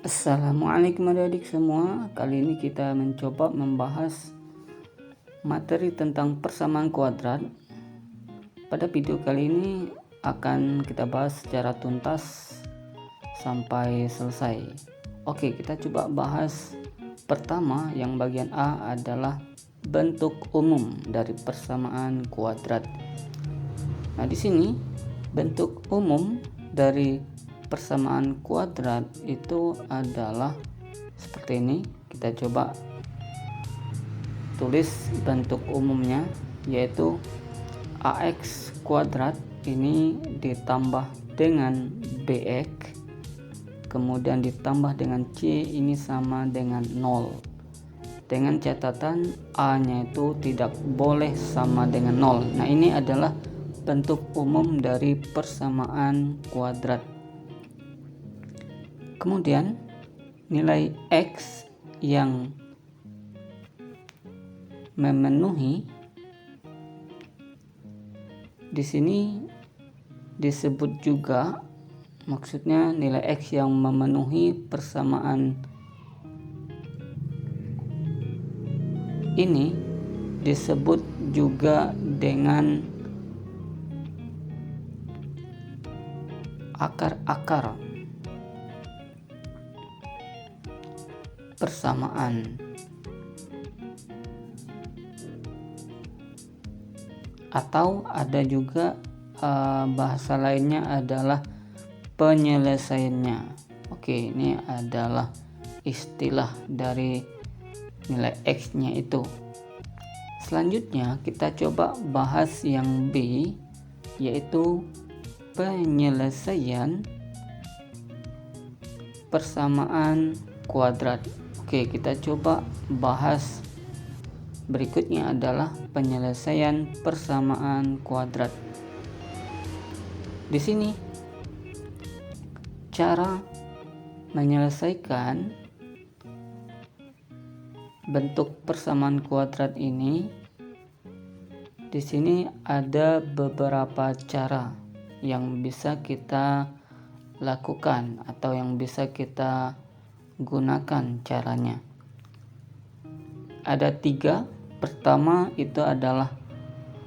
Assalamualaikum adik-adik semua. Kali ini kita mencoba membahas materi tentang persamaan kuadrat. Pada video kali ini akan kita bahas secara tuntas sampai selesai. Oke, kita coba bahas pertama. Yang bagian A adalah bentuk umum dari persamaan kuadrat. Nah, di sini bentuk umum dari persamaan kuadrat itu adalah seperti ini. Kita coba tulis bentuk umumnya, yaitu AX kuadrat ini ditambah dengan BX kemudian ditambah dengan C ini sama dengan 0, dengan catatan A nya itu tidak boleh sama dengan 0. Nah, ini adalah bentuk umum dari persamaan kuadrat. Kemudian nilai X yang memenuhi di sini disebut juga, maksudnya nilai X yang memenuhi persamaan ini disebut juga dengan akar-akar persamaan, atau ada juga bahasa lainnya adalah penyelesaiannya. Oke, ini adalah istilah dari nilai X nya itu. Selanjutnya kita coba bahas yang B, yaitu penyelesaian persamaan kuadrat. Oke, kita coba bahas berikutnya adalah penyelesaian persamaan kuadrat. Di sini cara menyelesaikan bentuk persamaan kuadrat ini, di sini ada beberapa cara yang bisa kita lakukan atau yang bisa kita gunakan caranya. Ada 3. Pertama itu adalah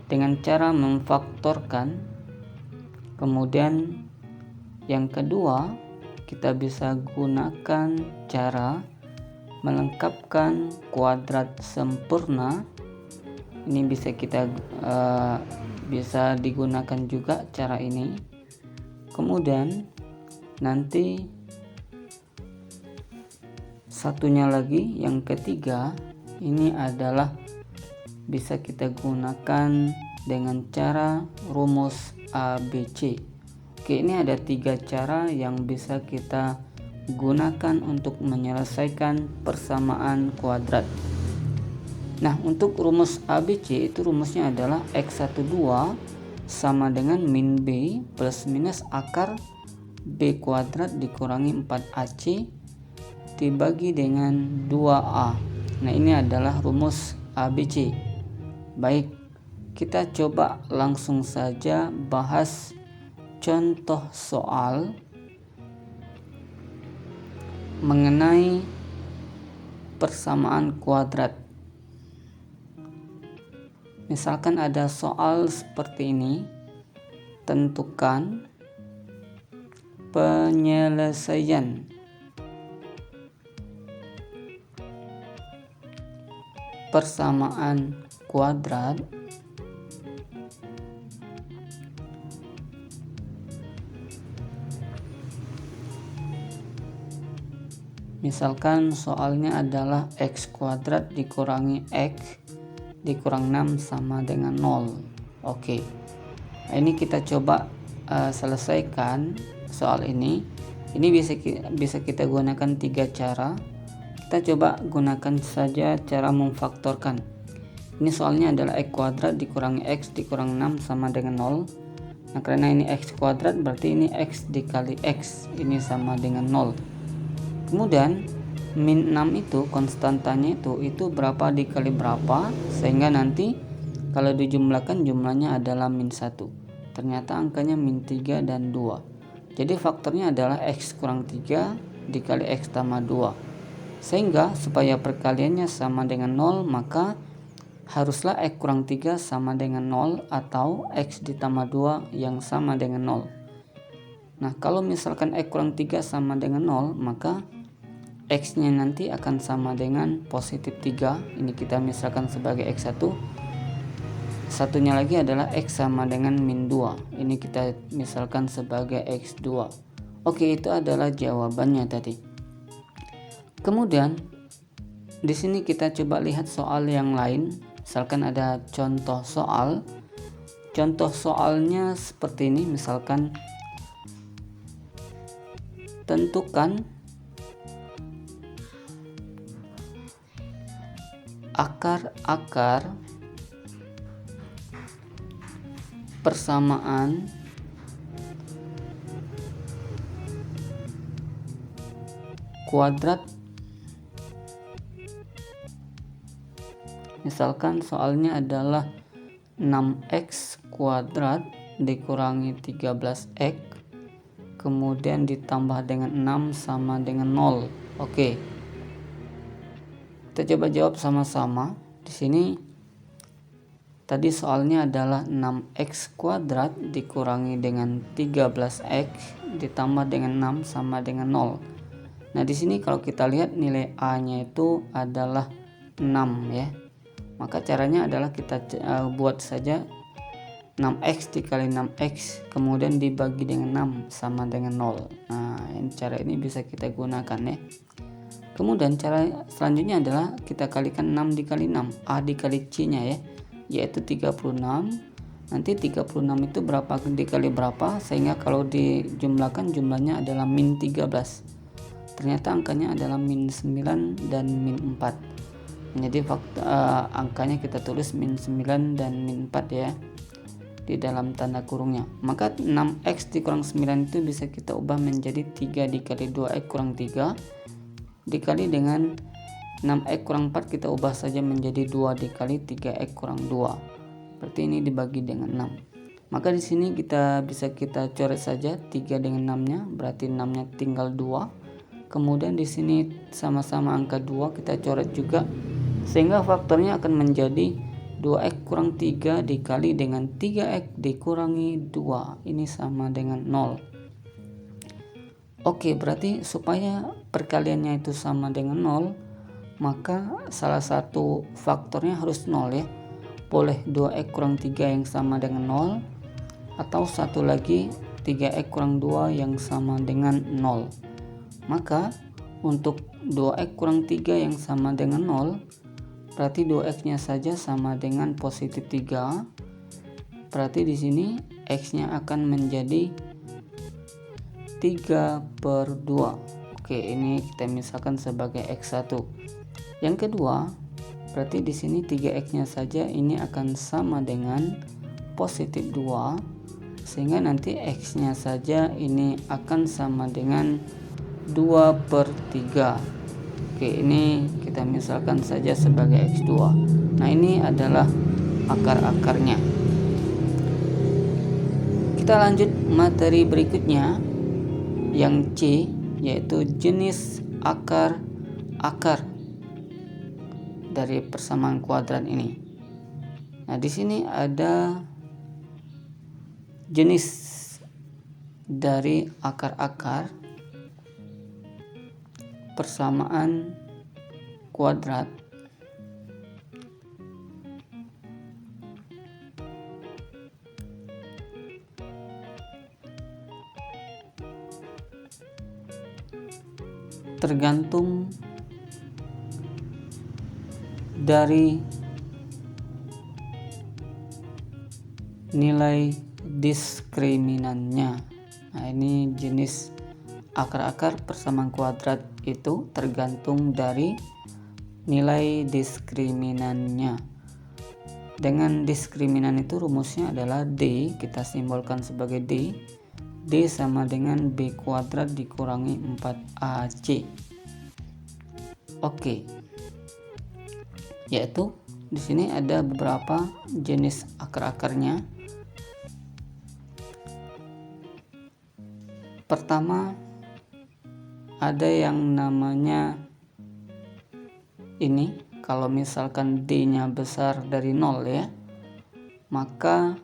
dengan cara memfaktorkan. Kemudian yang kedua, kita bisa gunakan cara melengkapkan kuadrat sempurna. Ini bisa digunakan juga cara ini. Kemudian nanti satunya lagi, yang ketiga, ini adalah bisa kita gunakan dengan cara rumus ABC. Oke, ini ada 3 cara yang bisa kita gunakan untuk menyelesaikan persamaan kuadrat. Nah, untuk rumus ABC itu rumusnya adalah X12 sama dengan min B plus minus akar B kuadrat dikurangi 4AC dibagi dengan 2A. Nah, ini adalah rumus ABC. Baik, kita coba langsung saja bahas contoh soal mengenai persamaan kuadrat. Misalkan ada soal seperti ini, tentukan penyelesaian persamaan kuadrat misalkan soalnya adalah X kuadrat dikurangi X dikurang 6 sama dengan 0. Oke, nah, ini kita coba selesaikan soal ini. Ini bisa kita gunakan 3 cara. Kita coba gunakan saja cara memfaktorkan. Ini soalnya adalah X kuadrat dikurangi X dikurang 6 sama dengan 0. Nah, karena ini X kuadrat berarti ini X dikali X, ini sama dengan 0. Kemudian min 6 itu konstantanya itu berapa dikali berapa, sehingga nanti kalau dijumlahkan jumlahnya adalah min 1. Ternyata angkanya min 3 dan 2. Jadi faktornya adalah X kurang 3 dikali X tambah 2. Sehingga supaya perkaliannya sama dengan 0, maka haruslah X kurang 3 sama dengan 0 atau X ditambah 2 yang sama dengan 0. Nah, kalau misalkan X kurang 3 sama dengan 0, maka X nya nanti akan sama dengan positif 3. Ini kita misalkan sebagai X1. Satunya lagi adalah X sama dengan min 2. Ini kita misalkan sebagai X2. Oke, itu adalah jawabannya tadi. Kemudian di sini kita coba lihat soal yang lain. Misalkan ada contoh soal. Contoh soalnya seperti ini, misalkan tentukan akar-akar persamaan kuadrat. Misalkan soalnya adalah 6x kuadrat dikurangi 13x kemudian ditambah dengan 6 sama dengan 0. Oke. Kita coba jawab sama-sama. Di sini tadi soalnya adalah 6x kuadrat dikurangi dengan 13x ditambah dengan 6 sama dengan 0. Nah, di sini kalau kita lihat nilai A-nya itu adalah 6 ya. Maka caranya adalah kita buat saja 6x dikali 6x kemudian dibagi dengan 6 sama dengan 0. Nah, cara ini bisa kita gunakan ya. Kemudian cara selanjutnya adalah kita kalikan 6 dikali 6, A dikali C-nya ya, yaitu 36. Nanti 36 itu berapa dikali berapa, sehingga kalau dijumlahkan jumlahnya adalah min 13. Ternyata angkanya adalah min 9 dan min 4. Jadi angkanya kita tulis min 9 dan min 4 ya, di dalam tanda kurungnya. Maka 6x dikurang 9 itu bisa kita ubah menjadi 3 dikali 2x kurang 3 dikali dengan 6x kurang 4 kita ubah saja menjadi 2 dikali 3x kurang 2. Berarti ini dibagi dengan 6. Maka di sini kita coret saja 3 dengan 6-nya, berarti 6-nya tinggal 2. Kemudian di sini sama-sama angka 2 kita coret juga, sehingga faktornya akan menjadi 2x kurang 3 dikali dengan 3x dikurangi 2. Ini sama dengan 0. Oke, berarti supaya perkaliannya itu sama dengan 0, maka salah satu faktornya harus 0 ya. Boleh 2x kurang 3 yang sama dengan 0, atau satu lagi 3x kurang 2 yang sama dengan 0. Maka untuk 2x kurang 3 yang sama dengan 0, berarti 2x nya saja sama dengan positif 3. Berarti di sini x nya akan menjadi 3/2. Oke, ini kita misalkan sebagai x1. Yang kedua, berarti di sini 3x nya saja ini akan sama dengan positif 2, sehingga nanti x nya saja ini akan sama dengan 2/3. Oke, ini kita misalkan saja sebagai x2. Nah, ini adalah akar-akarnya. Kita lanjut materi berikutnya yang C, yaitu jenis akar-akar dari persamaan kuadrat ini. Nah, di sini ada jenis dari akar-akar persamaan kuadrat tergantung dari nilai diskriminannya. Nah, ini jenis akar-akar persamaan kuadrat itu tergantung dari nilai diskriminannya. Dengan diskriminan itu rumusnya adalah D, kita simbolkan sebagai D. D sama dengan B kuadrat dikurangi 4AC. Oke. Yaitu di sini ada beberapa jenis akar-akarnya. Pertama ada yang namanya ini, kalau misalkan D-nya besar dari 0 ya, maka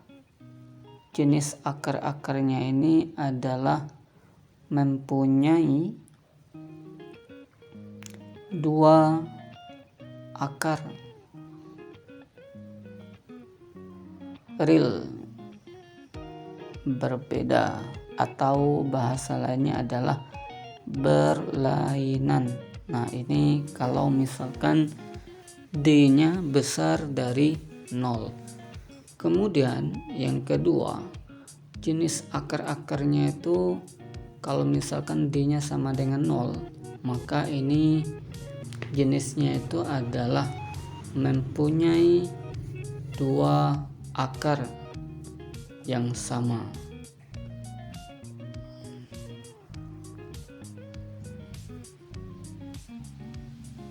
jenis akar-akarnya ini adalah mempunyai dua akar real berbeda, atau bahasa lainnya adalah berlainan. Nah, ini kalau misalkan D-nya besar dari 0. Kemudian yang kedua, jenis akar-akarnya itu kalau misalkan D-nya sama dengan 0, maka ini jenisnya itu adalah mempunyai dua akar yang sama.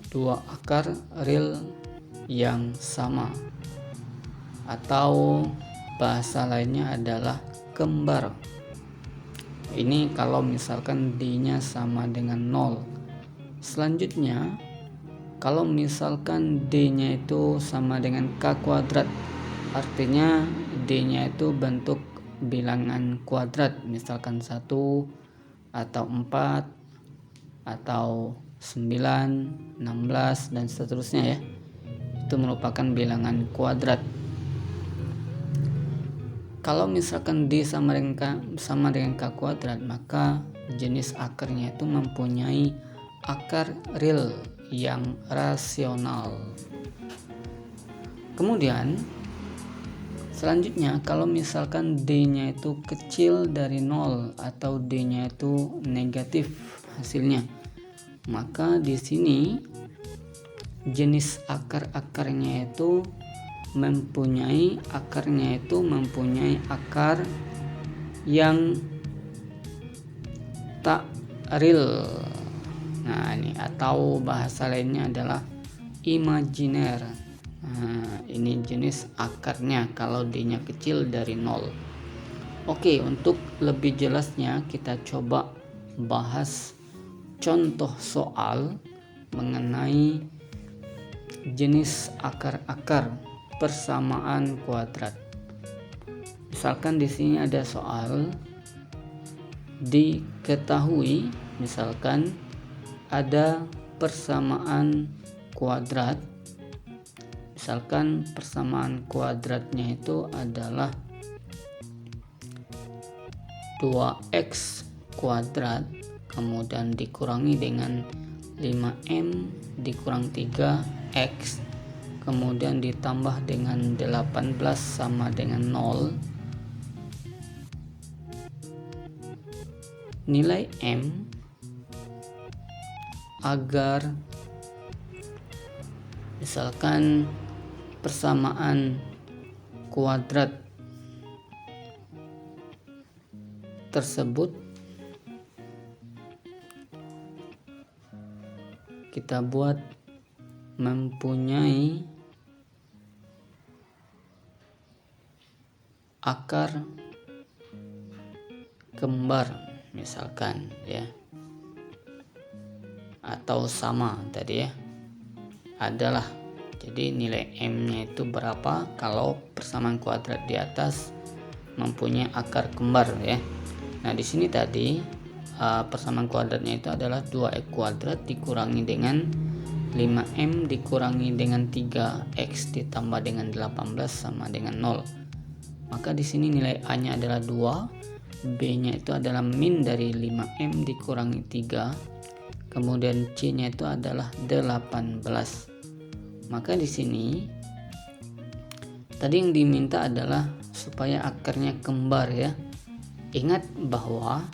Dua akar real yang sama, atau bahasa lainnya adalah kembar. Ini kalau misalkan D-nya sama dengan 0. Selanjutnya, kalau misalkan D-nya itu sama dengan K kuadrat, artinya D-nya itu bentuk bilangan kuadrat, misalkan 1 atau 4 atau 9, 16 dan seterusnya ya. Itu merupakan bilangan kuadrat. Kalau misalkan D sama dengan K kuadrat, maka jenis akarnya itu mempunyai akar real yang rasional. Kemudian selanjutnya, kalau misalkan D-nya itu kecil dari 0 atau D-nya itu negatif hasilnya, maka di sini jenis akar-akarnya itu mempunyai akar yang tak real. Nah, ini atau bahasa lainnya adalah imajiner. Nah, ini jenis akarnya kalau D-nya kecil dari 0. Oke, untuk lebih jelasnya kita coba bahas contoh soal mengenai jenis akar-akar persamaan kuadrat. Misalkan di sini ada soal diketahui, misalkan ada persamaan kuadrat. Misalkan persamaan kuadratnya itu adalah 2x kuadrat kemudian dikurangi dengan 5m dikurang 3x kemudian ditambah dengan 18 sama dengan 0. Nilai M agar misalkan persamaan kuadrat tersebut kita buat mempunyai akar kembar misalkan ya, atau sama tadi ya, adalah. Jadi nilai M-nya itu berapa kalau persamaan kuadrat di atas mempunyai akar kembar ya. Nah, di sini tadi persamaan kuadratnya itu adalah 2x kuadrat dikurangi dengan 5m dikurangi dengan 3x ditambah dengan 18 sama dengan 0. Maka di sini nilai A-nya adalah 2, B-nya itu adalah min dari 5m dikurangi 3, kemudian C-nya itu adalah 18. Maka di sini tadi yang diminta adalah supaya akarnya kembar ya. Ingat bahwa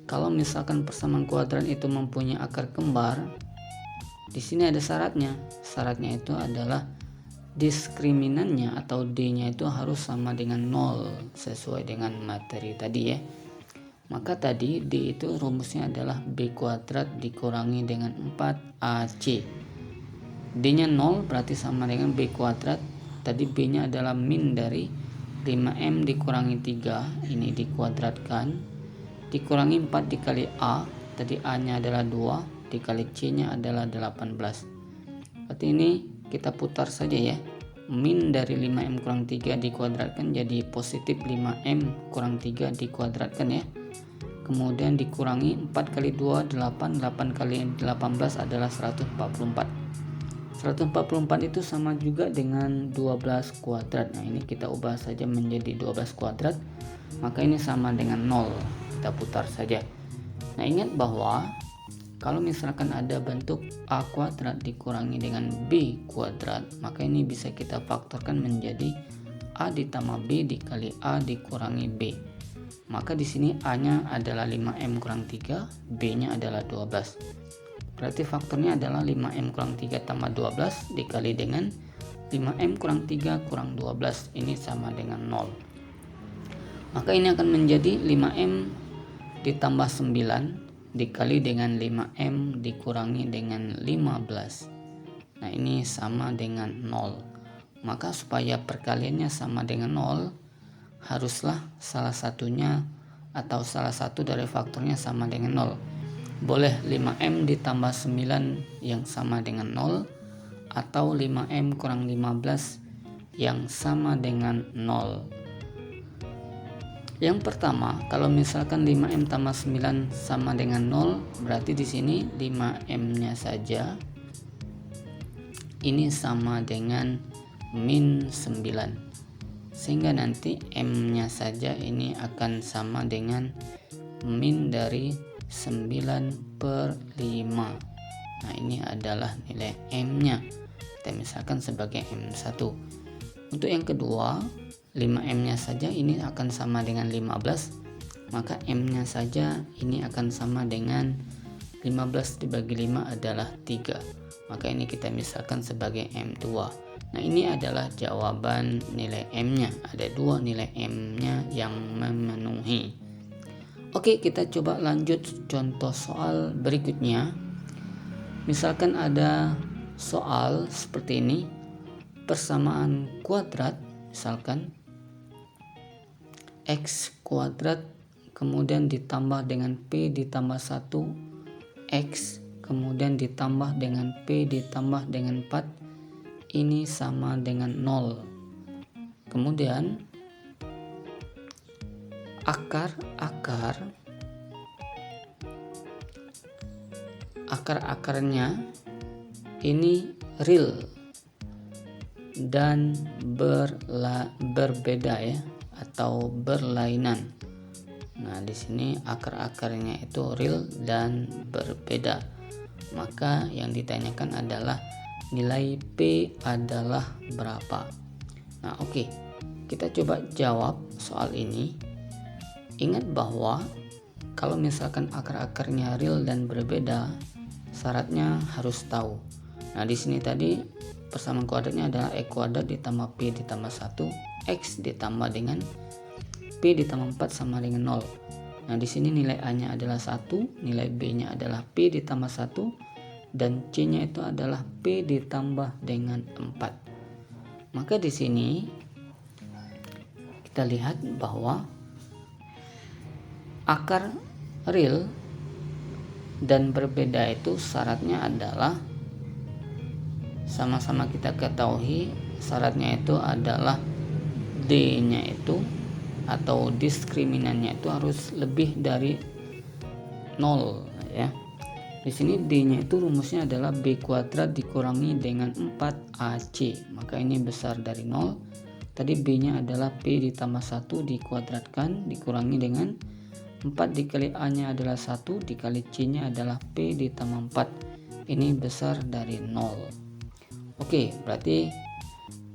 kalau misalkan persamaan kuadrat itu mempunyai akar kembar, di sini ada syaratnya. Syaratnya itu adalah diskriminannya atau D-nya itu harus sama dengan 0 sesuai dengan materi tadi ya. Maka tadi D itu rumusnya adalah B kuadrat dikurangi dengan 4AC. D-nya 0 berarti sama dengan B kuadrat. Tadi B-nya adalah min dari 5m dikurangi 3, ini dikuadratkan, dikurangi 4 dikali A, tadi A nya adalah 2 dikali C nya adalah 18. Berarti ini kita putar saja ya. Min dari 5M kurang 3 dikuadratkan jadi positif 5M kurang 3 dikuadratkan ya. Kemudian dikurangi 4 kali 2 8, 8 kali 18 adalah 144. 144 itu sama juga dengan 12 kuadrat. Nah ini kita ubah saja menjadi 12 kuadrat, maka ini sama dengan 0. Kita putar saja. Nah ingat bahwa kalau misalkan ada bentuk A kuadrat dikurangi dengan B kuadrat, maka ini bisa kita faktorkan menjadi A ditambah B dikali A dikurangi B. Maka di sini A-nya adalah 5M kurang 3, B-nya adalah 12. Berarti faktornya adalah 5M kurang 3 tambah 12 dikali dengan 5M kurang 3 kurang 12. Ini sama dengan 0. Maka ini akan menjadi 5M ditambah 9 dikali dengan 5M dikurangi dengan 15. Nah ini sama dengan 0. Maka supaya perkaliannya sama dengan 0, haruslah salah satunya atau salah satu dari faktornya sama dengan 0. Boleh 5M ditambah 9 yang sama dengan 0, atau 5M kurang 15 yang sama dengan 0. Yang pertama, kalau misalkan 5M tambah 9 sama dengan 0, berarti di sini 5M-nya saja ini sama dengan min 9. Sehingga nanti M-nya saja ini akan sama dengan min dari 9/5. Nah ini adalah nilai M-nya. Kita misalkan sebagai M1. Untuk yang kedua, 5M-nya saja ini akan sama dengan 15. Maka M-nya saja ini akan sama dengan 15 dibagi 5 adalah 3. Maka ini kita misalkan sebagai M2. Nah ini adalah jawaban nilai M-nya. Ada 2 nilai M-nya yang memenuhi. Oke, kita coba lanjut contoh soal berikutnya. Misalkan ada soal seperti ini. Persamaan kuadrat, misalkan X kuadrat kemudian ditambah dengan P ditambah 1 X kemudian ditambah dengan P ditambah dengan 4, ini sama dengan 0. Kemudian akar-akarnya ini real dan berbeda ya, atau berlainan. Nah di sini akar-akarnya itu real dan berbeda. Maka yang ditanyakan adalah nilai P adalah berapa. Nah oke, kita coba jawab soal ini. Ingat bahwa kalau misalkan akar-akarnya real dan berbeda, syaratnya harus tahu. Nah di sini tadi persamaan kuadratnya adalah X kuadrat ditambah P ditambah 1 X ditambah dengan P ditambah 4 sama dengan 0. Nah di sini nilai A-nya adalah 1, nilai B-nya adalah P ditambah 1, dan C-nya itu adalah P ditambah dengan 4. Maka di sini kita lihat bahwa akar real dan berbeda itu syaratnya adalah sama-sama kita ketahui, syaratnya itu adalah D-nya itu atau diskriminannya itu harus lebih dari 0 ya. Di sini D-nya itu rumusnya adalah B kuadrat dikurangi dengan 4AC. Maka ini besar dari 0. Tadi B-nya adalah P ditambah 1 dikuadratkan dikurangi dengan 4 dikali A-nya adalah 1 dikali C-nya adalah P ditambah 4. Ini besar dari 0. Oke, berarti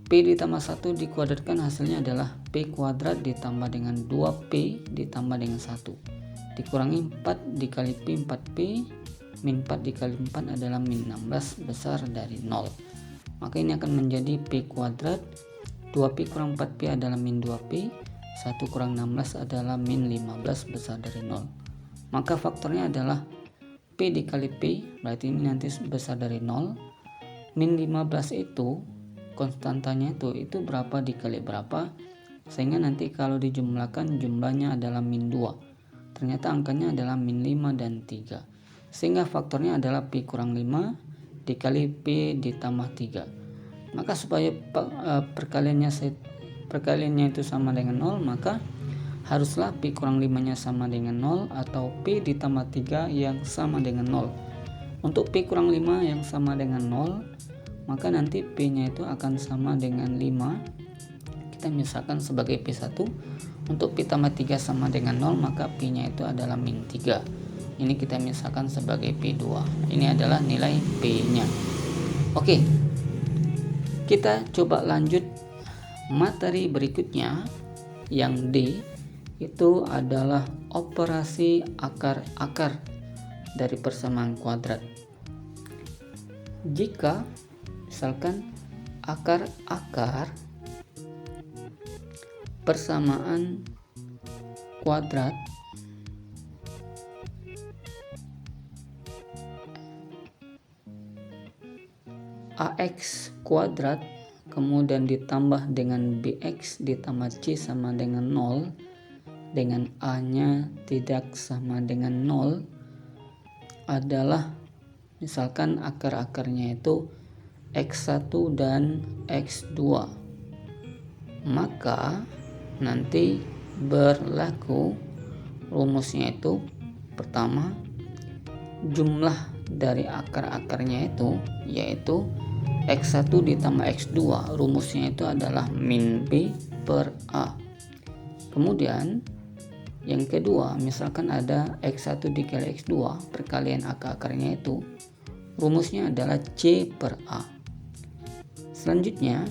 P ditambah 1 dikuadratkan hasilnya adalah P kuadrat ditambah dengan 2P ditambah dengan 1. Dikurangi 4 dikali P 4P. Min 4 dikali 4 adalah min 16 besar dari 0. Maka ini akan menjadi P kuadrat 2P kurang 4P adalah min 2P, 1 kurang 16 adalah min 15 besar dari 0. Maka faktornya adalah P dikali P, berarti ini nanti besar dari 0. Min 15 itu konstantanya itu berapa dikali berapa, sehingga nanti kalau dijumlahkan jumlahnya adalah min 2. Ternyata angkanya adalah min 5 dan 3. sehingga faktornya adalah Pi kurang 5 dikali Pi ditambah 3. Maka supaya perkaliannya itu sama dengan 0, maka haruslah Pi kurang 5 nya sama dengan 0 atau Pi ditambah 3 yang sama dengan 0. Untuk Pi kurang 5 yang sama dengan 0, maka nanti P nya itu akan sama dengan 5. Kita misalkan sebagai P1. Untuk Pi tambah 3 sama dengan 0, maka Pi nya itu adalah min 3. Ini kita misalkan sebagai P2. Ini adalah nilai P nya. Oke, kita coba lanjut materi berikutnya. Yang D itu adalah operasi akar-akar dari persamaan kuadrat. Jika misalkan akar-akar persamaan kuadrat AX kuadrat kemudian ditambah dengan BX ditambah C sama dengan 0 dengan A nya tidak sama dengan 0 adalah misalkan akar-akarnya itu X1 dan X2, maka nanti berlaku rumusnya itu pertama, jumlah dari akar-akarnya itu yaitu X1 ditambah X2, rumusnya itu adalah min B per A. Kemudian yang kedua, misalkan ada X1 dikali X2, perkalian akar-akarnya itu rumusnya adalah C per A. Selanjutnya,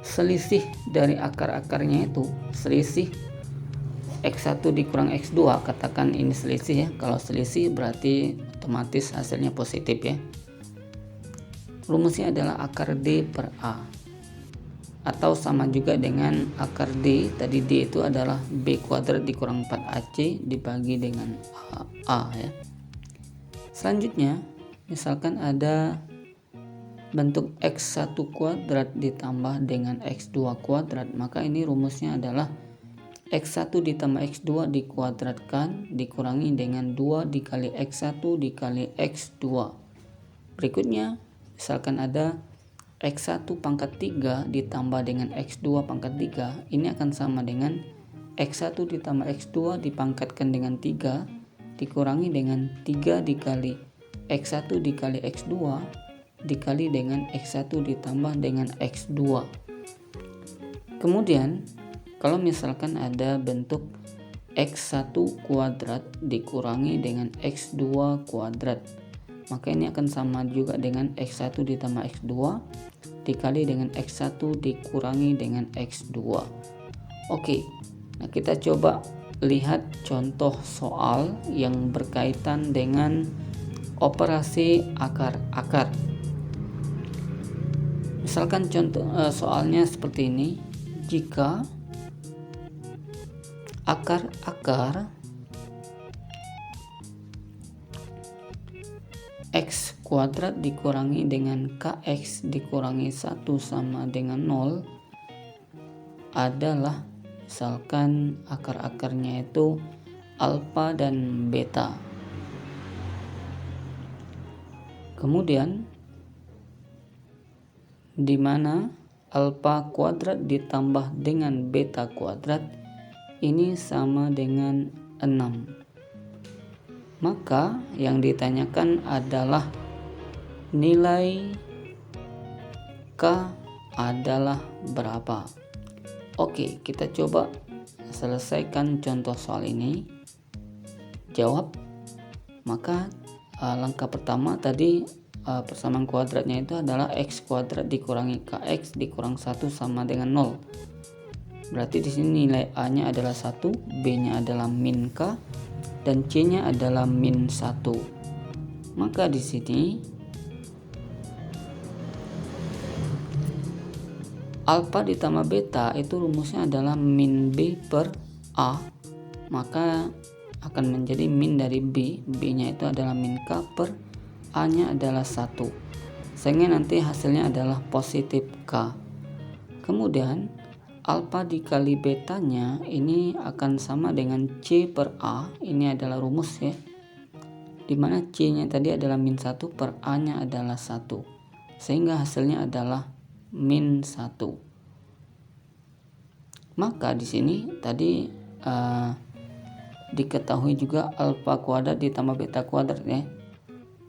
selisih dari akar-akarnya itu, selisih X1 dikurang X2, katakan ini selisih ya. Kalau selisih berarti otomatis hasilnya positif ya. Rumusnya adalah akar D per A. Atau sama juga dengan akar D, tadi D itu adalah B kuadrat dikurang 4AC dibagi dengan A ya. Selanjutnya, misalkan ada bentuk X1 kuadrat ditambah dengan X2 kuadrat, maka ini rumusnya adalah X1 ditambah X2 dikuadratkan dikurangi dengan 2 dikali X1 dikali X2. Berikutnya, misalkan ada X1 pangkat 3 ditambah dengan X2 pangkat 3, ini akan sama dengan X1 ditambah X2 dipangkatkan dengan 3 dikurangi dengan 3 dikali X1 dikali X2 dikali dengan X1 ditambah dengan X2. Kemudian kalau misalkan ada bentuk X1 kuadrat dikurangi dengan X2 kuadrat, maka ini akan sama juga dengan X1 ditambah X2 dikali dengan X1 dikurangi dengan X2. Oke, nah kita coba lihat contoh soal yang berkaitan dengan operasi akar-akar. Misalkan contoh soalnya seperti ini. Jika akar-akar X kuadrat dikurangi dengan KX dikurangi 1 sama dengan 0 adalah misalkan akar-akarnya itu alfa dan beta. Kemudian di mana alfa kuadrat ditambah dengan beta kuadrat ini sama dengan 6. Maka yang ditanyakan adalah nilai K adalah berapa. Oke, kita coba selesaikan contoh soal ini. Jawab. Maka langkah pertama tadi persamaan kuadratnya itu adalah X kuadrat dikurangi KX dikurang 1 sama dengan 0. Berarti di sini nilai A-nya adalah 1, B-nya adalah min K, dan C-nya adalah min 1. Maka di sini alfa ditambah beta itu rumusnya adalah min B per A, maka akan menjadi min dari B, B-nya itu adalah min K per A-nya adalah 1, sehingga nanti hasilnya adalah positif K. Kemudian alfa dikali betanya ini akan sama dengan C per A. Ini adalah rumus ya, dimana C nya tadi adalah min 1 per A nya adalah 1, sehingga hasilnya adalah min 1. Maka di sini tadi diketahui juga alfa kuadrat ditambah beta kuadrat ya.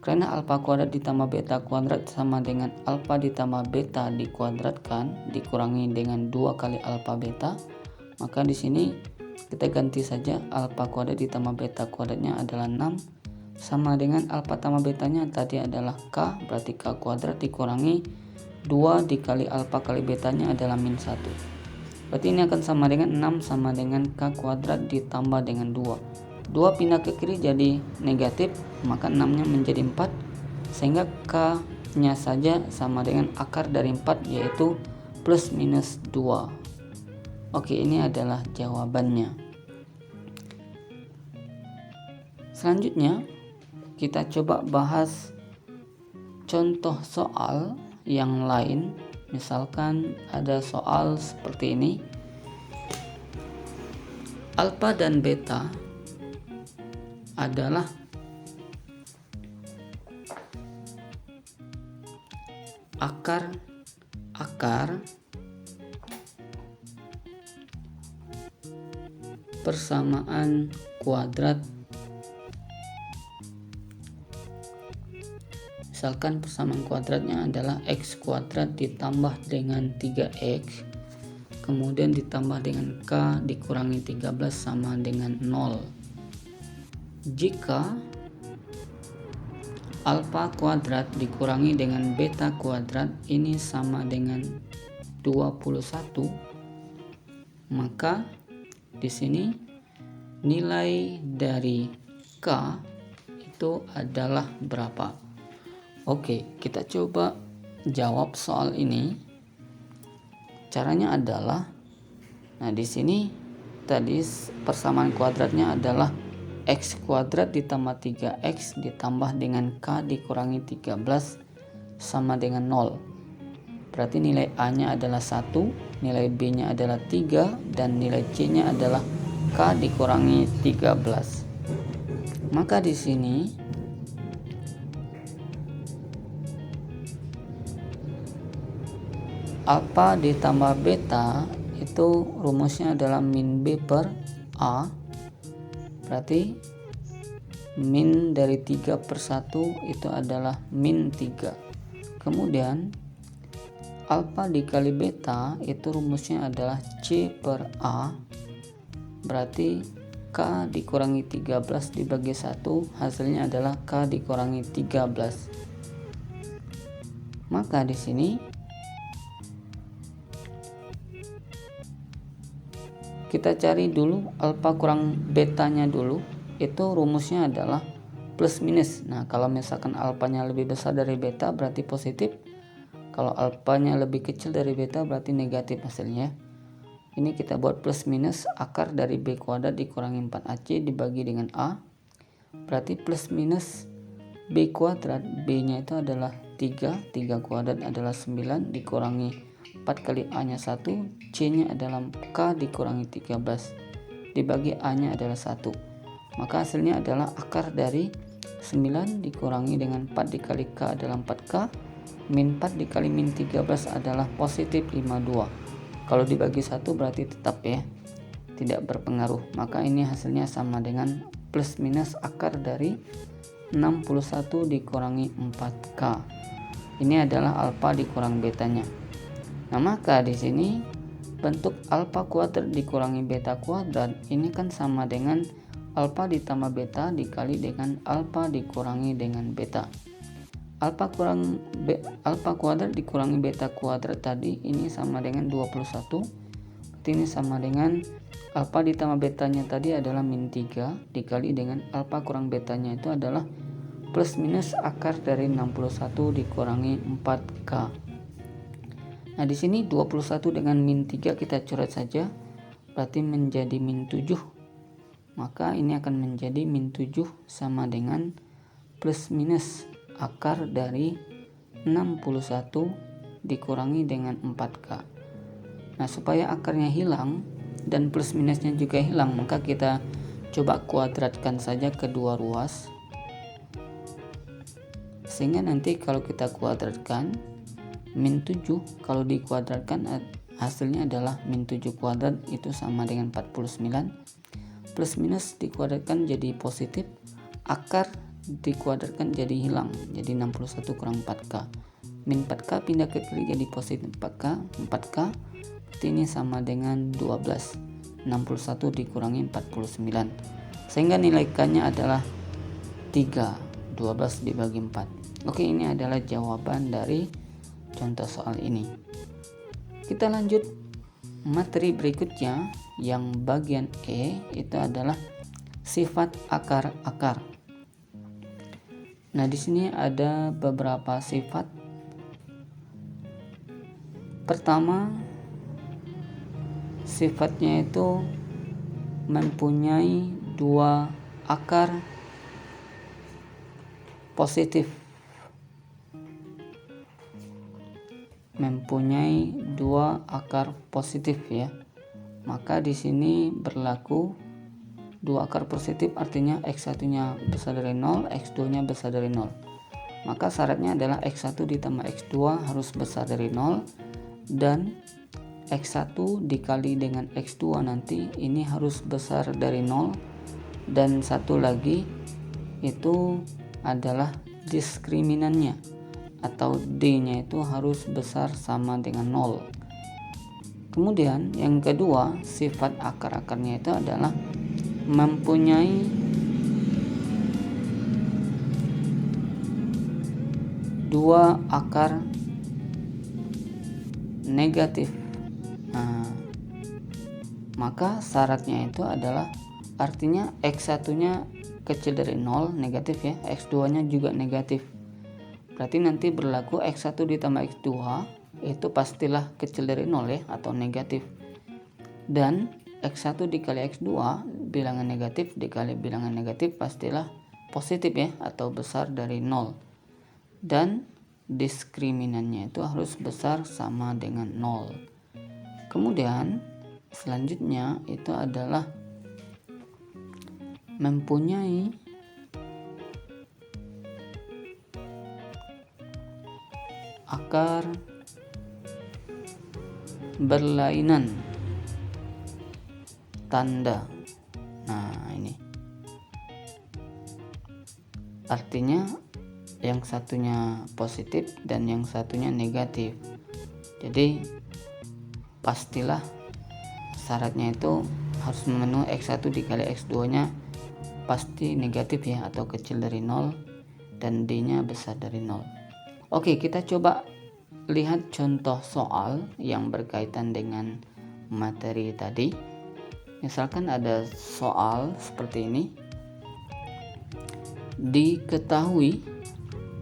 Karena alfa kuadrat ditambah beta kuadrat sama dengan alfa ditambah beta dikuadratkan dikurangi dengan 2 kali alfa beta, maka di sini kita ganti saja alfa kuadrat ditambah beta kuadratnya adalah 6 sama dengan alfa tambah betanya tadi adalah K, berarti K kuadrat dikurangi 2 dikali alfa kali betanya adalah min 1. Berarti ini akan sama dengan 6 sama dengan K kuadrat ditambah dengan 2. 2 pindah ke kiri jadi negatif, maka 6 nya menjadi 4, sehingga K nya saja sama dengan akar dari 4 yaitu plus minus 2. Oke, ini adalah jawabannya. Selanjutnya kita coba bahas contoh soal yang lain. Misalkan ada soal seperti ini. Alfa dan beta adalah akar persamaan kuadrat. Misalkan persamaan kuadratnya adalah x kuadrat ditambah dengan 3x kemudian ditambah dengan k dikurangi 13 sama dengan 0. Jika alfa kuadrat dikurangi dengan beta kuadrat ini sama dengan 21, maka di sini nilai dari k itu adalah berapa? Oke, kita coba jawab soal ini. Caranya adalah, nah di sini tadi persamaan kuadratnya adalah x kuadrat ditambah 3x ditambah dengan k dikurangi 13 sama dengan 0. Berarti nilai a nya adalah 1, nilai b nya adalah 3, dan nilai c nya adalah k dikurangi 13. Maka di sini alfa ditambah beta itu rumusnya adalah min b per a. Berarti min dari 3 per 1 itu adalah min 3. Kemudian alfa dikali beta itu rumusnya adalah C per A. Berarti K dikurangi 13 dibagi 1 hasilnya adalah K dikurangi 13. Maka di sini kita cari dulu alfa kurang betanya dulu. Itu rumusnya adalah plus minus. Nah, kalau misalkan alfanya lebih besar dari beta berarti positif. Kalau alfanya lebih kecil dari beta berarti negatif hasilnya. Ini kita buat plus minus akar dari b kuadrat dikurangi 4ac dibagi dengan a. Berarti plus minus b kuadrat, b nya itu adalah 3 kuadrat adalah 9 dikurangi 4 kali a nya 1, c nya adalah k dikurangi 13 dibagi a nya adalah 1. Maka hasilnya adalah akar dari 9 dikurangi dengan 4 dikali k adalah 4k, min 4 dikali min 13 adalah positif 52. Kalau dibagi 1 berarti tetap ya, tidak berpengaruh. Maka ini hasilnya sama dengan plus minus akar dari 61 dikurangi 4k. Ini adalah alfa dikurang betanya. Nah, maka di sini bentuk alfa kuadrat dikurangi beta kuadrat ini kan sama dengan alfa ditambah beta dikali dengan alfa dikurangi dengan beta. Alfa kuadrat dikurangi beta kuadrat tadi ini sama dengan 21. Berarti ini sama dengan alfa ditambah betanya tadi adalah min 3 dikali dengan alfa kurang betanya itu adalah plus minus akar dari 61 dikurangi 4k. Nah, di sini 21 dengan min 3 kita coret saja, berarti menjadi min 7. Maka ini akan menjadi min 7 sama dengan plus minus akar dari 61 dikurangi dengan 4k. Nah, supaya akarnya hilang dan plus minusnya juga hilang, maka kita coba kuadratkan saja kedua ruas, sehingga nanti kalau kita kuadratkan min 7, kalau dikuadratkan hasilnya adalah min 7 kuadrat itu sama dengan 49, plus minus dikuadratkan jadi positif, akar dikuadratkan jadi hilang, jadi 61 kurang 4K, min 4K pindah ke kiri jadi positif 4K, ini sama dengan 12, 61 dikurangi 49, sehingga nilai K-nya adalah 3, 12 dibagi 4. Oke, ini adalah jawaban dari contoh soal ini. Kita lanjut materi berikutnya, yang bagian E itu adalah sifat akar-akar. Nah, di sini ada beberapa sifat. Pertama, sifatnya itu mempunyai dua akar positif. Mempunyai dua akar positif ya. Maka di sini berlaku dua akar positif, artinya X1-nya besar dari 0, X2-nya besar dari 0. Maka syaratnya adalah X1 ditambah X2 harus besar dari 0, dan X1 dikali dengan X2 nanti ini harus besar dari 0, dan satu lagi itu adalah diskriminannya atau D-nya itu harus besar sama dengan 0. Kemudian yang kedua, sifat akar-akarnya itu adalah mempunyai dua akar negatif. Nah, maka syaratnya itu adalah, artinya X1-nya kecil dari 0 negatif ya, X2-nya juga negatif. Berarti nanti berlaku X1 ditambah X2 itu pastilah kecil dari 0 ya, atau negatif. Dan X1 dikali X2 bilangan negatif dikali bilangan negatif pastilah positif ya, atau besar dari 0. Dan diskriminannya itu harus besar sama dengan 0. Kemudian selanjutnya itu adalah mempunyai akar berlainan tanda. Nah, ini artinya yang satunya positif dan yang satunya negatif. Jadi pastilah syaratnya itu harus memenuhi X1 dikali X2 nya pasti negatif ya, atau kecil dari 0, dan D-nya besar dari 0. Oke, kita coba lihat contoh soal yang berkaitan dengan materi tadi. Misalkan ada soal seperti ini. Diketahui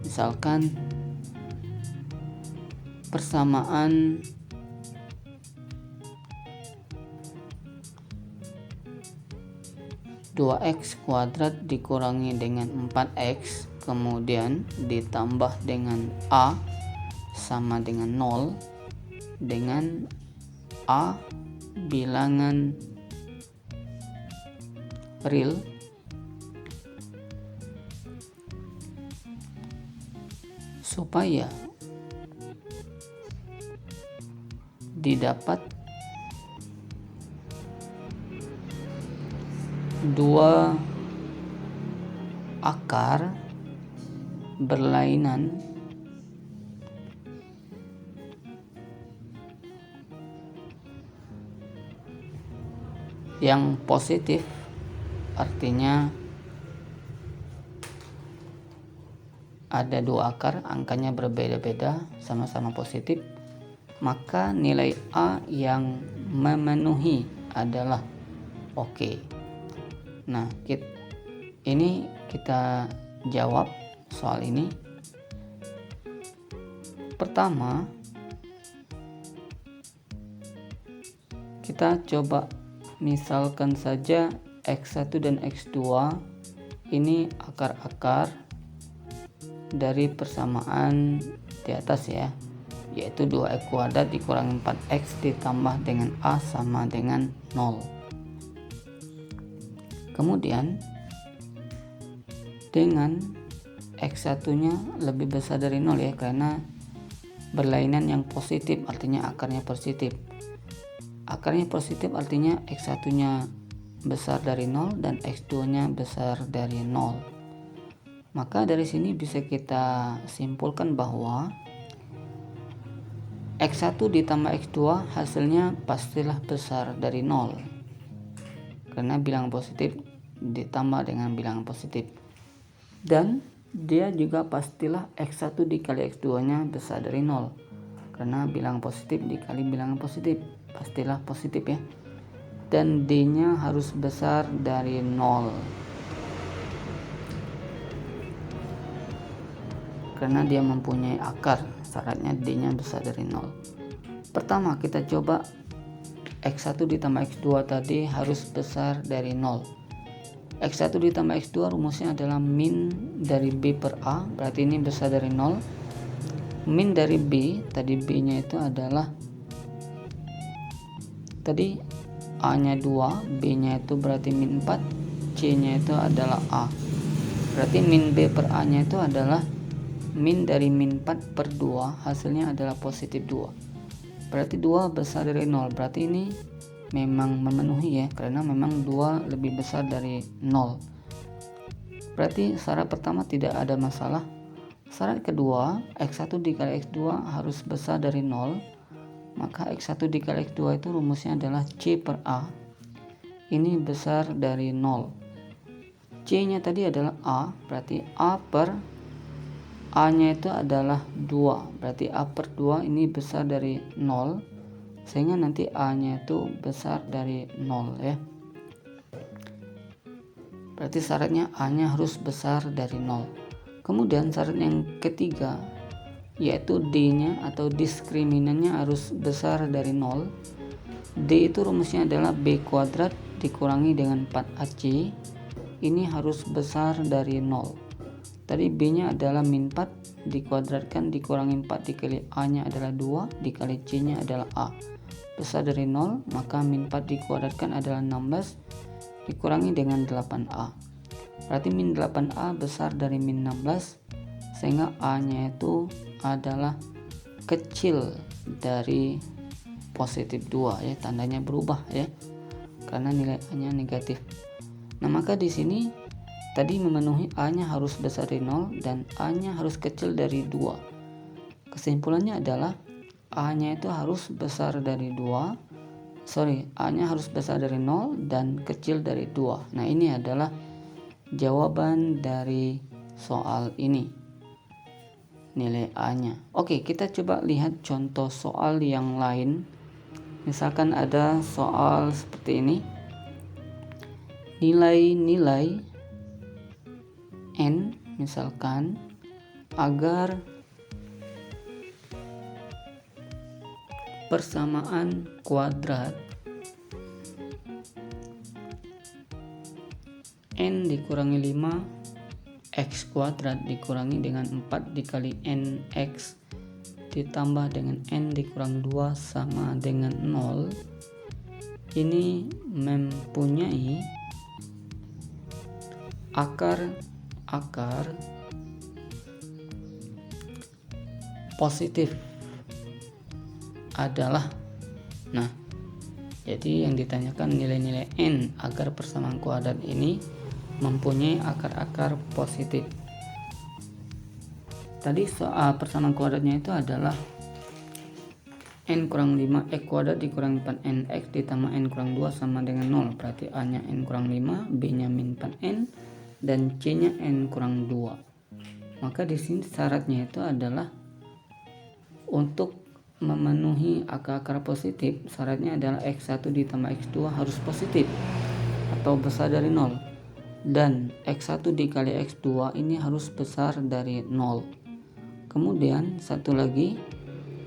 misalkan persamaan (2x kuadrat dikurangi dengan 4x kemudian ditambah dengan A sama dengan 0 dengan A bilangan real supaya didapat dua akar berlainan yang positif, artinya ada dua akar, angkanya berbeda-beda, sama-sama positif, maka nilai A yang memenuhi adalah oke. Nah, ini kita jawab soal ini. Pertama, kita coba misalkan saja X1 dan X2 ini akar-akar dari persamaan di atas ya. yaitu 2x kuadrat dikurangi 4x ditambah dengan A sama dengan 0. Kemudian dengan x1 nya lebih besar dari 0 ya, karena berlainan yang positif, artinya akarnya positif. Akarnya positif artinya x1 nya besar dari 0 dan x2 nya besar dari 0. Maka dari sini bisa kita simpulkan bahwa x1 ditambah x2 hasilnya pastilah besar dari 0, karena bilangan positif ditambah dengan bilangan positif. Dan dia juga pastilah x1 dikali x2 nya besar dari 0, karena bilangan positif dikali bilangan positif pastilah positif ya. Dan d nya harus besar dari 0, karena dia mempunyai akar, syaratnya d nya besar dari 0. Pertama kita coba x1 ditambah x2 tadi harus besar dari 0. x1 ditambah x2 rumusnya adalah min dari b per a, berarti ini besar dari 0. Min dari b, tadi b nya itu adalah tadi a nya 2, b nya itu berarti min 4, c nya itu adalah a, berarti min b per a nya itu adalah min dari min 4 per 2, hasilnya adalah positif 2, berarti 2 besar dari 0, berarti ini memang memenuhi ya, karena memang 2 lebih besar dari 0. Berarti syarat pertama tidak ada masalah. Syarat kedua, x1 dikali x2 harus besar dari 0, maka x1 dikali x2 itu rumusnya adalah c per a, ini besar dari 0. C nya tadi adalah a, berarti a per a nya itu adalah 2, berarti a per 2 ini besar dari 0, sehingga nanti a nya itu besar dari 0 ya. Berarti syaratnya a nya harus besar dari 0. Kemudian syarat yang ketiga, yaitu d nya atau diskriminannya harus besar dari 0. D itu rumusnya adalah b kuadrat dikurangi dengan 4ac, ini harus besar dari 0. Tadi b nya adalah min 4 dikuadratkan dikurangi 4 dikali a nya adalah 2 dikali c nya adalah a, besar dari 0, maka min 4 dikuadratkan adalah 16 dikurangi dengan 8a, berarti min 8a besar dari min 16, sehingga a nya itu adalah kecil dari positif 2 ya, tandanya berubah ya, karena nilai a nya negatif. Nah maka di sini tadi memenuhi a nya harus besar dari 0 dan a nya harus kecil dari 2. Kesimpulannya adalah a nya itu harus besar dari a nya harus besar dari 0 dan kecil dari 2. Nah ini adalah jawaban dari soal ini, nilai a nya. Oke, kita coba lihat contoh soal yang lain. Misalkan ada soal seperti ini, nilai-nilai n misalkan agar persamaan kuadrat n dikurangi 5 x kuadrat dikurangi dengan 4 dikali nx ditambah dengan n dikurang 2 sama dengan 0 ini mempunyai akar positif adalah. Nah, jadi yang ditanyakan nilai-nilai n agar persamaan kuadrat ini mempunyai akar-akar positif. Tadi soal persamaan kuadratnya itu adalah n kurang 5 x kuadrat dikurangi 4 nx ditambah n kurang 2 sama dengan 0, berarti a nya n kurang 5, b nya min 4n, dan c nya n kurang 2. Maka di sini syaratnya itu adalah untuk memenuhi akar-akar positif, syaratnya adalah x1 ditambah x2 harus positif atau besar dari 0, dan x1 dikali x2 ini harus besar dari 0. Kemudian satu lagi,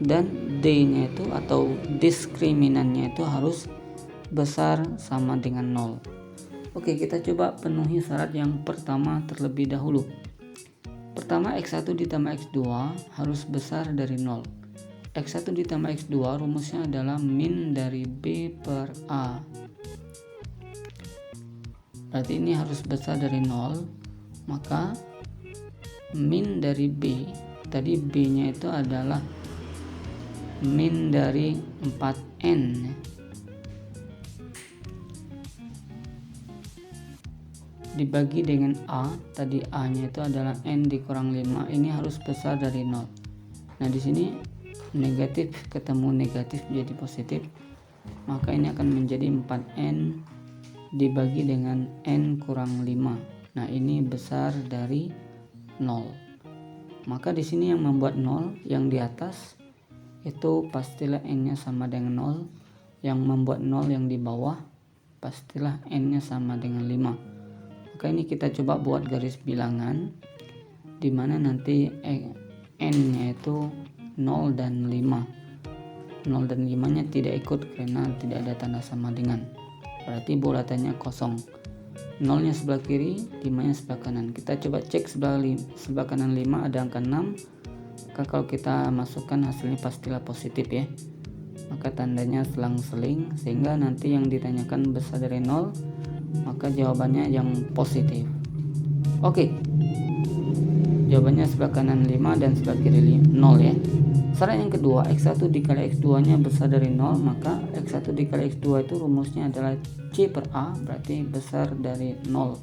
dan d nya itu atau diskriminannya itu harus besar sama dengan 0. Oke, kita coba penuhi syarat yang pertama terlebih dahulu. Pertama, x1 ditambah x2 harus besar dari 0. X1 ditambah X2 rumusnya adalah min dari B per A. Berarti ini harus besar dari 0, maka min dari B, tadi B nya itu adalah min dari 4N, dibagi dengan A, tadi A nya itu adalah N dikurang 5, ini harus besar dari 0. Nah di sini negatif ketemu negatif jadi positif, maka ini akan menjadi 4N dibagi dengan N kurang 5. Nah ini besar dari 0. Maka di sini yang membuat 0 yang di atas itu pastilah N-nya sama dengan 0. Yang membuat 0 yang di bawah pastilah N-nya sama dengan 5. Maka ini kita coba buat garis bilangan di mana nanti N-nya itu 0 dan 5. 0 dan 5 nya tidak ikut karena tidak ada tanda sama dengan. Berarti bulatannya kosong. 0 nya sebelah kiri, 5 nya sebelah kanan. Kita coba cek sebelah kanan 5 ada angka 6. Maka kalau kita masukkan hasilnya pastilah positif ya. Maka tandanya selang-seling, sehingga nanti yang ditanyakan besar dari 0, maka jawabannya yang positif. Oke. Jawabannya sebelah kanan 5 dan sebelah kiri 0 ya. Syarat yang kedua, X1 dikali X2 nya besar dari 0, maka X1 dikali X2 itu rumusnya adalah C per A, berarti besar dari 0.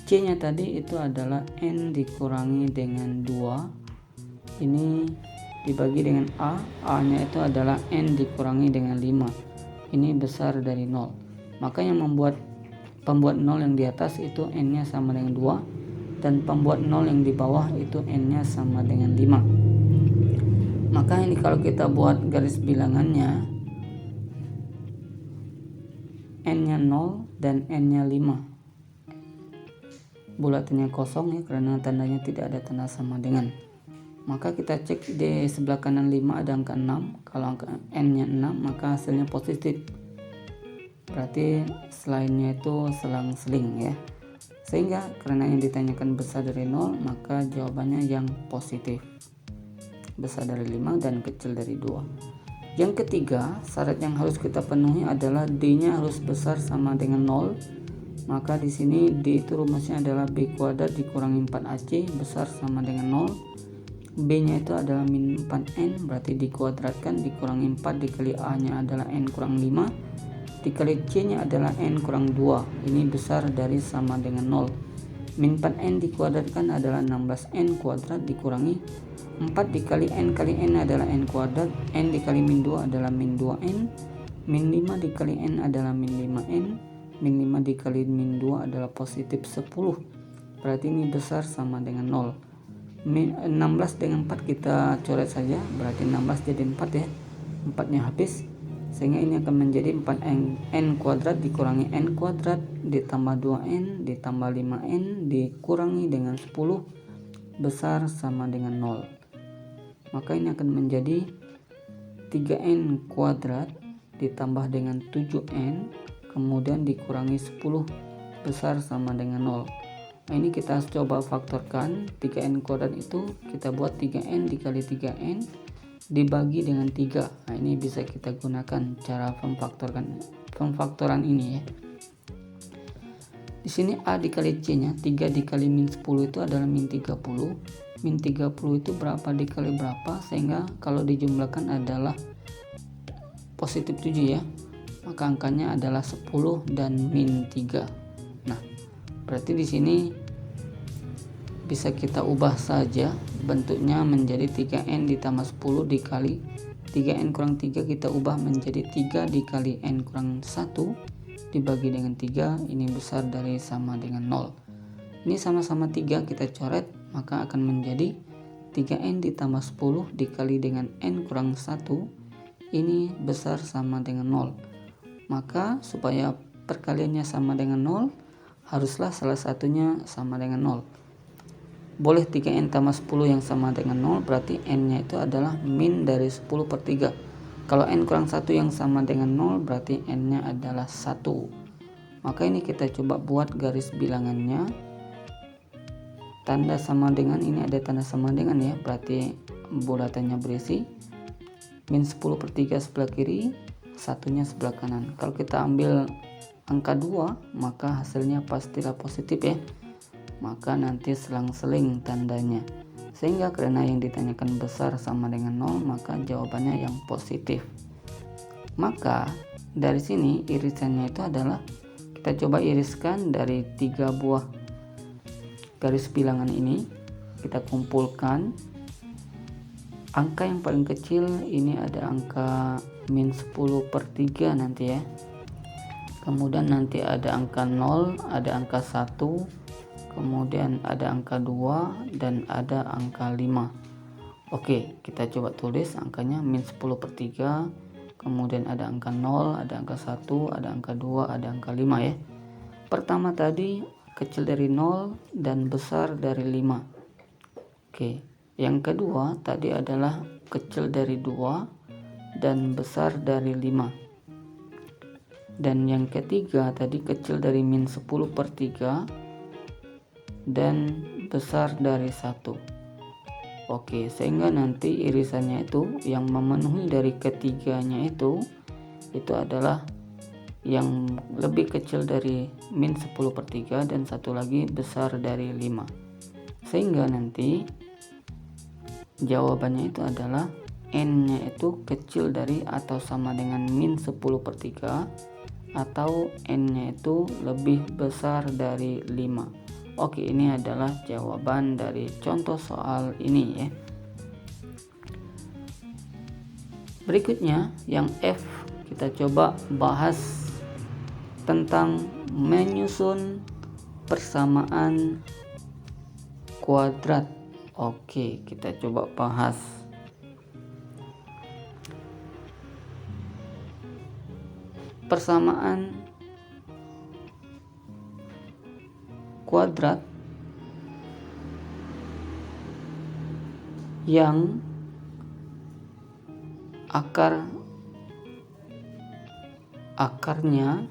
C nya tadi itu adalah N dikurangi dengan 2, ini dibagi dengan A nya itu adalah N dikurangi dengan 5, ini besar dari 0. Maka yang pembuat 0 yang di atas itu N nya sama dengan 2, dan pembuat 0 yang di bawah itu N nya sama dengan 5. Maka ini kalau kita buat garis bilangannya, N-nya 0 dan N-nya 5. Bulatannya kosong ya, karena tandanya tidak ada tanda sama dengan. Maka kita cek di sebelah kanan 5 ada angka 6. Kalau angka N-nya 6 maka hasilnya positif. Berarti selainnya itu selang-seling ya. Sehingga karena yang ditanyakan besar dari 0, maka jawabannya yang positif. Besar dari 5 dan kecil dari 2. Yang ketiga, syarat yang harus kita penuhi adalah D-nya harus besar sama dengan 0. Maka di sini D itu rumusnya adalah B kuadrat dikurangi 4AC besar sama dengan 0. B-nya itu adalah min 4N, berarti dikuadratkan dikurangi 4 dikali A-nya adalah N kurang 5 dikali C-nya adalah N kurang 2. Ini besar dari sama dengan 0. Min 4N dikuadratkan adalah 16N kuadrat dikurangi 4 dikali N kali N adalah N kuadrat, N dikali min 2 adalah min 2N, min 5 dikali N adalah min 5N, min 5 dikali min 2 adalah positif 10. Berarti ini besar sama dengan 0. 16 dengan 4 kita coret saja, berarti 16 jadi 4 ya. 4 nya habis, sehingga ini akan menjadi 4N kuadrat dikurangi N kuadrat ditambah 2N ditambah 5N dikurangi dengan 10 besar sama dengan 0. Maka ini akan menjadi 3N kuadrat ditambah dengan 7N kemudian dikurangi 10 besar sama dengan 0. Nah ini kita coba faktorkan. 3N kuadrat itu kita buat 3N dikali 3N dibagi dengan 3. Nah ini bisa kita gunakan cara pemfaktoran ini ya. Di sini A dikali C nya 3 dikali min 10 itu adalah min 30. Min 30 itu berapa dikali berapa, sehingga kalau dijumlahkan adalah positif 7 ya. Maka angkanya adalah 10 dan min 3. Nah, berarti di sini bisa kita ubah saja bentuknya menjadi 3N ditambah 10 dikali 3N kurang 3 kita ubah menjadi 3 dikali N kurang 1 dibagi dengan 3, ini besar dari sama dengan 0. Ini sama-sama 3 kita coret, maka akan menjadi 3N ditambah 10 dikali dengan N kurang 1, ini besar sama dengan 0. Maka supaya perkaliannya sama dengan 0, haruslah salah satunya sama dengan 0. Boleh 3N tambah 10 yang sama dengan 0, berarti N nya itu adalah min dari 10 per 3. Kalau N kurang 1 yang sama dengan 0, berarti N nya adalah 1. Maka ini kita coba buat garis bilangannya. Tanda sama dengan ini ada tanda sama dengan ya, berarti bulatannya berisi. min 10/3 sebelah kiri, satunya sebelah kanan. Kalau kita ambil angka 2, maka hasilnya pastilah positif ya. Maka nanti selang-seling tandanya. Sehingga karena yang ditanyakan besar sama dengan 0, maka jawabannya yang positif. Maka dari sini irisannya itu adalah, kita coba iriskan dari 3 buah garis bilangan ini, kita kumpulkan. Angka yang paling kecil ini ada angka min 10/3 nanti ya. Kemudian nanti ada angka 0, ada angka 1, kemudian ada angka 2, dan ada angka 5. Oke, kita coba tulis angkanya min 10/3, kemudian ada angka 0, ada angka 1, ada angka 2, ada angka 5 ya. Pertama tadi kecil dari 0 dan besar dari 5. Oke, yang kedua tadi adalah kecil dari 2 dan besar dari 5. Dan yang ketiga tadi kecil dari min 10/3 dan besar dari 1. Oke, sehingga nanti irisannya itu yang memenuhi dari ketiganya itu adalah yang lebih kecil dari min 10/3 dan satu lagi besar dari 5. Sehingga nanti jawabannya itu adalah n-nya itu kecil dari atau sama dengan min 10/3 atau n-nya itu lebih besar dari 5. Oke, ini adalah jawaban dari contoh soal ini ya. Berikutnya yang F, kita coba bahas tentang menyusun persamaan kuadrat. Oke, kita coba bahas. Persamaan kuadrat yang akarnya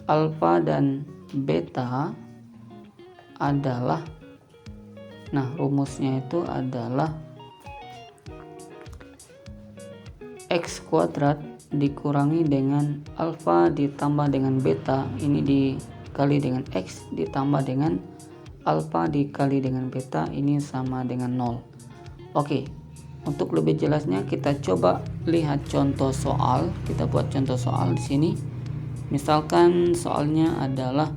alfa dan beta adalah, nah rumusnya itu adalah x kuadrat dikurangi dengan alfa ditambah dengan beta, ini dikali dengan x ditambah dengan alfa dikali dengan beta, ini sama dengan 0. Oke, untuk lebih jelasnya kita coba lihat contoh soal. Kita buat contoh soal di sini. Misalkan soalnya adalah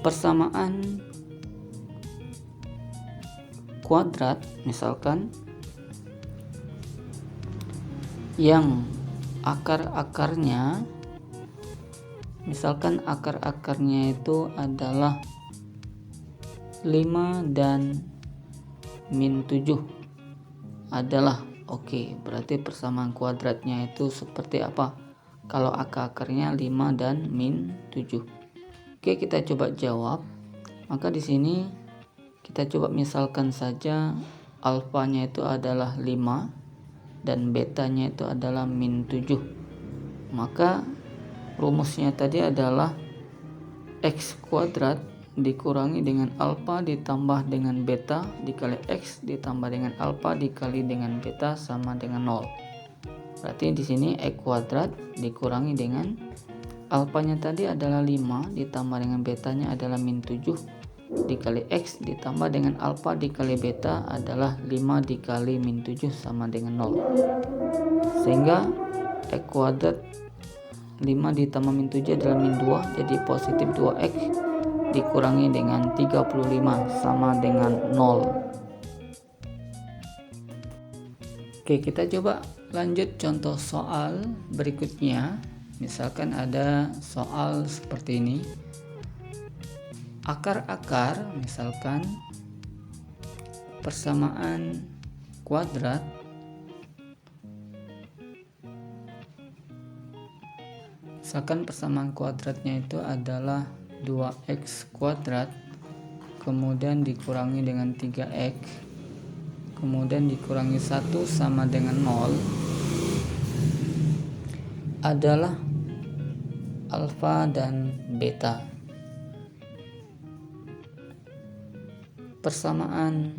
persamaan kuadrat, misalkan yang akar-akarnya, misalkan akar-akarnya itu adalah 5 dan min 7 adalah. Oke, berarti persamaan kuadratnya itu seperti apa kalau akar-akarnya 5 dan min 7. Oke, kita coba jawab. Maka di sini kita coba misalkan saja alfanya itu adalah 5 dan betanya itu adalah min 7. Maka rumusnya tadi adalah x kuadrat dikurangi dengan alfa ditambah dengan beta dikali x ditambah dengan alfa dikali dengan beta sama dengan 0. Berarti di sini x kuadrat dikurangi dengan alfanya tadi adalah 5 ditambah dengan betanya adalah min 7 dikali x ditambah dengan alfa dikali beta adalah 5 dikali min 7 sama dengan 0. Sehingga x kuadrat 5 ditambah min 7 adalah min 2, jadi positif 2x dikurangi dengan 35 sama dengan 0. Oke, kita coba lanjut contoh soal berikutnya. Misalkan ada soal seperti ini. Akar-akar, misalkan persamaan kuadrat misalkan persamaan kuadratnya itu adalah 2x kuadrat kemudian dikurangi dengan 3x kemudian dikurangi 1 sama dengan 0 adalah alfa dan beta. Persamaan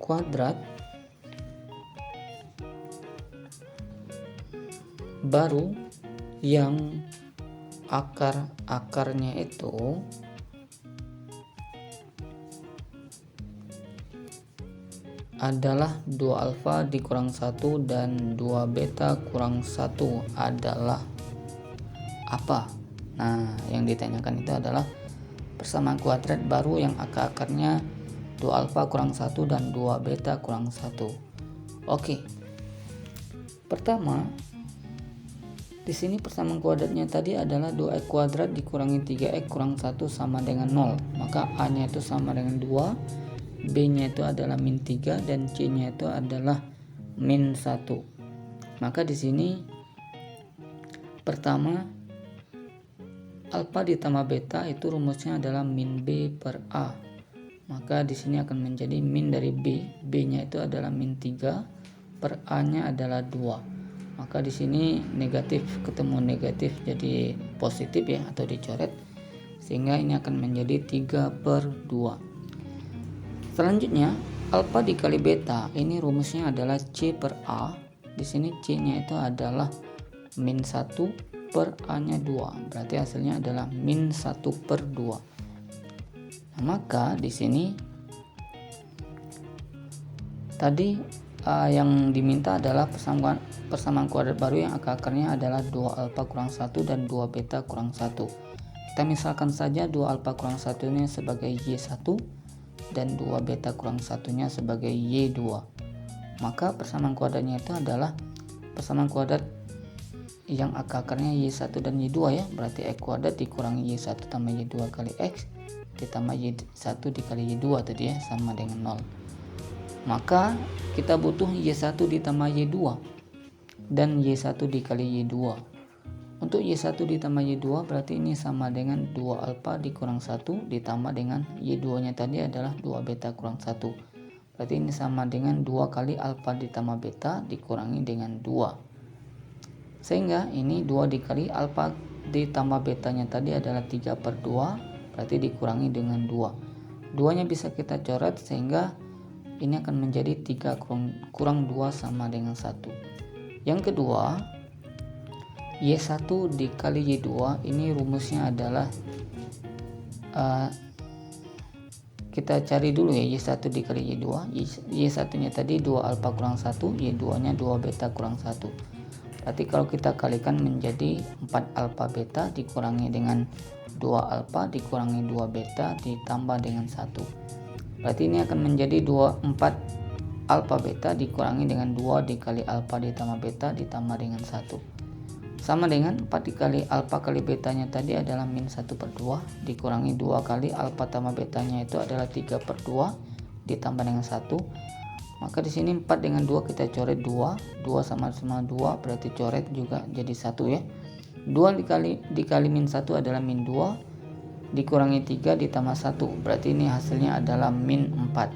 kuadrat baru yang akarnya itu adalah 2 alfa dikurang 1 dan 2 beta kurang 1 adalah apa? Nah, yang ditanyakan itu adalah persamaan kuadrat baru yang akarnya 2 alfa kurang 1 dan 2 beta kurang 1. Oke. Pertama, di sini persamaan kuadratnya tadi adalah 2x kuadrat dikurangi 3x kurang 1 sama dengan 0. Maka A-nya itu sama dengan 2, B-nya itu adalah min 3 dan C-nya itu adalah min 1. Maka di sini pertama alfa ditambah beta itu rumusnya adalah min B per A. Maka di sini akan menjadi min dari B, B-nya itu adalah min 3 per A-nya adalah 2. Maka di sini negatif ketemu negatif jadi positif ya, atau dicoret, sehingga ini akan menjadi 3/2. Selanjutnya alfa dikali beta, ini rumusnya adalah C per A. Di sini C-nya itu adalah min 1 per A-nya 2. Berarti hasilnya adalah min 1/2. Nah, maka di sini tadi yang diminta adalah persamaan kuadrat baru yang akarnya adalah 2 alfa kurang 1 dan 2 beta kurang 1. Kita misalkan saja 2 alfa kurang 1 nya sebagai Y1 dan 2 beta kurang 1 nya sebagai Y2. Maka persamaan kuadratnya itu adalah persamaan kuadrat yang akarnya Y1 dan Y2 ya. Berarti X kuadrat dikurangi Y1 tambah Y2 kali X ditambah Y1 dikali Y2 tadi ya, sama dengan 0. Maka kita butuh Y1 ditambah Y2 dan Y1 dikali Y2. Untuk Y1 ditambah Y2 berarti ini sama dengan 2 alfa dikurang 1 ditambah dengan Y2 nya tadi adalah 2 beta kurang 1. Berarti ini sama dengan 2 kali alfa ditambah beta dikurangi dengan 2. Sehingga ini 2 dikali alfa ditambah betanya tadi adalah 3/2, berarti dikurangi dengan 2. 2 nya bisa kita coret sehingga ini akan menjadi 3 kurang 2 sama dengan 1. Yang kedua, Y1 dikali Y2, ini rumusnya adalah kita cari dulu ya, Y1 dikali Y2. Y1 nya tadi 2 alfa kurang 1, Y2 nya 2 beta kurang 1. Berarti kalau kita kalikan menjadi 4 alfa beta dikurangi dengan 2 alfa dikurangi 2 beta ditambah dengan 1. Berarti ini akan menjadi 4 alfa beta dikurangi dengan 2 dikali alfa ditambah beta ditambah dengan 1. Sama dengan 4 dikali alfa kali betanya tadi adalah min 1/2 dikurangi 2 kali alfa tambah betanya itu adalah 3/2 ditambah dengan 1. Maka di sini 4 dengan 2 kita coret 2 sama 2 berarti coret juga jadi 1 ya. 2 dikali min 1 adalah min 2 dikurangi 3 ditambah 1, berarti ini hasilnya adalah min 4.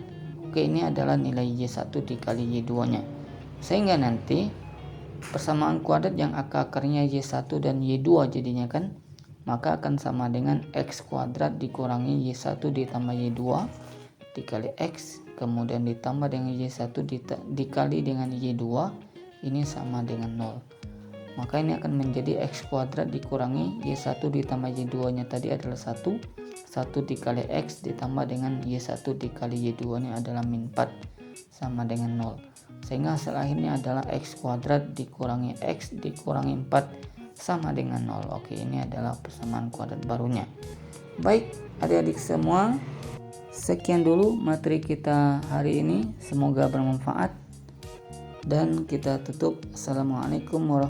Oke, ini adalah nilai Y1 dikali Y2 nya. Sehingga nanti persamaan kuadrat yang akarnya Y1 dan Y2 jadinya kan, maka akan sama dengan X kuadrat dikurangi Y1 ditambah Y2 dikali X, kemudian ditambah dengan Y1 dikali dengan Y2, ini sama dengan 0. Maka ini akan menjadi X kuadrat dikurangi Y1 ditambah Y2 nya tadi adalah 1 dikali X ditambah dengan Y1 dikali Y2 nya adalah min 4 sama dengan 0. Sehingga hasil akhirnya adalah X kuadrat dikurangi X dikurangi 4 sama dengan 0. Oke, ini adalah persamaan kuadrat barunya. Baik adik-adik semua, sekian dulu materi kita hari ini, semoga bermanfaat dan kita tutup. Assalamualaikum warahmatullahi wabarakatuh.